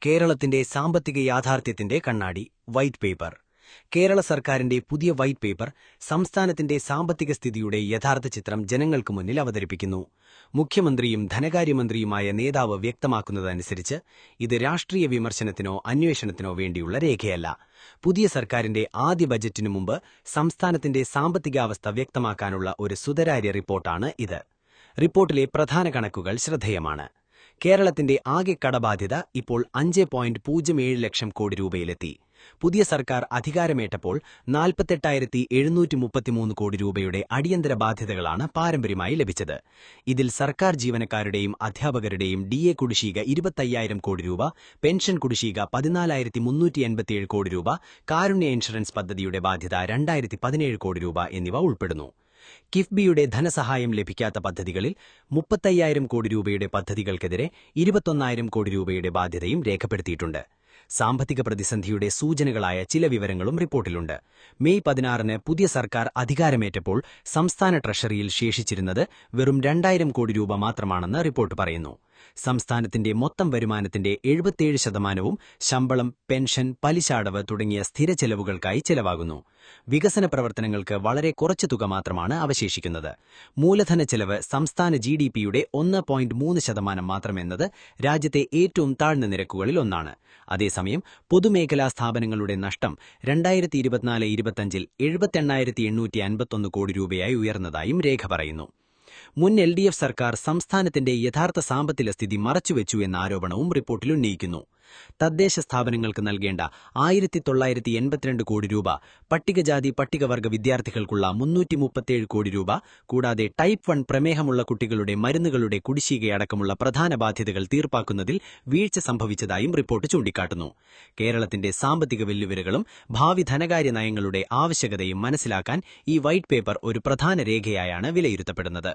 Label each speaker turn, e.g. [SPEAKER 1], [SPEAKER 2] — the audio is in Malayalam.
[SPEAKER 1] കേരളത്തിന്റെ സാമ്പത്തിക യാഥാർത്ഥ്യത്തിന്റെ കണ്ണാടി വൈറ്റ് പേപ്പർ. കേരള സർക്കാരിന്റെ പുതിയ വൈറ്റ് പേപ്പർ സംസ്ഥാനത്തിന്റെ സാമ്പത്തിക സ്ഥിതിയുടെ യഥാർത്ഥ ചിത്രം ജനങ്ങൾക്ക് മുന്നിൽ അവതരിപ്പിക്കുന്നു. മുഖ്യമന്ത്രിയും ധനകാര്യമന്ത്രിയുമായ നേതാവ് വ്യക്തമാക്കുന്നതനുസരിച്ച് ഇത് രാഷ്ട്രീയ വിമർശനത്തിനോ അന്വേഷണത്തിനോ വേണ്ടിയുള്ള രേഖയല്ല. പുതിയ സർക്കാരിന്റെ ആദ്യ ബജറ്റിനു മുമ്പ് സംസ്ഥാനത്തിന്റെ സാമ്പത്തികാവസ്ഥ വ്യക്തമാക്കാനുള്ള ഒരു സുതാര്യ റിപ്പോർട്ടാണ് ഇത്. റിപ്പോർട്ടിലെ പ്രധാന കണക്കുകൾ ശ്രദ്ധേയമാണ്. കേരളത്തിന്റെ ആകെ കടബാധ്യത ഇപ്പോൾ 5.07 ലക്ഷം കോടി രൂപയിലെത്തി. പുതിയ സർക്കാർ അധികാരമേറ്റപ്പോൾ 48,733 കോടി രൂപയുടെ അടിയന്തര ബാധ്യതകളാണ് പാരമ്പര്യമായി ലഭിച്ചത്. ഇതിൽ സർക്കാർ ജീവനക്കാരുടെയും അധ്യാപകരുടെയും DA കുടിശ്ശിക 25,000 കോടി രൂപ, പെൻഷൻ കുടിശ്ശിക 14,387 കോടി രൂപ, കാരുണ്യ ഇൻഷുറൻസ് പദ്ധതിയുടെ ബാധ്യത 2,017 കോടി രൂപ എന്നിവ ഉൾപ്പെടുന്നു. കിഫ്ബിയുടെ ധനസഹായം ലഭിക്കാത്ത പദ്ധതികളിൽ 35,000 കോടി രൂപയുടെ പദ്ധതികൾക്കെതിരെ 21,000 കോടി രൂപയുടെ ബാധ്യതയും രേഖപ്പെടുത്തിയിട്ടുണ്ട്. സാമ്പത്തിക പ്രതിസന്ധിയുടെ സൂചനകളായ ചില വിവരങ്ങളും റിപ്പോർട്ടിലുണ്ട്. മെയ് 16-ന് പുതിയ സർക്കാർ അധികാരമേറ്റപ്പോൾ സംസ്ഥാന ട്രഷറിയിൽ ശേഷിച്ചിരുന്നത് വെറും 2,000 കോടി രൂപ മാത്രമാണെന്ന് റിപ്പോർട്ട് പറയുന്നു. സംസ്ഥാനത്തിന്റെ മൊത്തം വരുമാനത്തിന്റെ 77% ശമ്പളം, പെൻഷൻ, പലിശ അടവ് തുടങ്ങിയ സ്ഥിര ചെലവുകൾക്കായി ചെലവാകുന്നു. വികസന പ്രവർത്തനങ്ങൾക്ക് വളരെ കുറച്ച് തുക മാത്രമാണ് അവശേഷിക്കുന്നത്. മൂലധന ചെലവ് സംസ്ഥാന GDPയുടെ 1.3% മാത്രമെന്നത് രാജ്യത്തെ ഏറ്റവും താഴ്ന്ന നിരക്കുകളിൽ ഒന്നാണ്. അതേസമയം പൊതുമേഖലാ സ്ഥാപനങ്ങളുടെ നഷ്ടം 2024-25 78,851 കോടി രൂപയായി ഉയർന്നതായും രേഖ പറയുന്നു. മുൻ LDF സർക്കാർ സംസ്ഥാനത്തിന്റെ യഥാർത്ഥ സാമ്പത്തിക സ്ഥിതി മറച്ചുവെച്ചു എന്ന ആരോപണവും റിപ്പോർട്ടിൽ ഉന്നയിക്കുന്നു. തദ്ദേശ സ്ഥാപനങ്ങൾക്ക് നൽകേണ്ട 1,982 കോടി രൂപ, പട്ടികജാതി പട്ടികവർഗ വിദ്യാർത്ഥികൾക്കുള്ള 337 കോടി രൂപ, കൂടാതെ ടൈപ്പ് 1 പ്രമേഹമുള്ള കുട്ടികളുടെ മരുന്നുകളുടെ കുടിശ്ശികയടക്കമുള്ള പ്രധാന ബാധ്യതകൾ തീർപ്പാക്കുന്നതിൽ വീഴ്ച സംഭവിച്ചതായും റിപ്പോർട്ട് ചൂണ്ടിക്കാട്ടുന്നു. കേരളത്തിന്റെ സാമ്പത്തിക വെല്ലുവിളികളും ഭാവി ധനകാര്യ നയങ്ങളുടെ ആവശ്യകതയും മനസ്സിലാക്കാൻ ഈ വൈറ്റ് പേപ്പർ ഒരു പ്രധാന രേഖയായാണ് വിലയിരുത്തപ്പെടുന്നത്.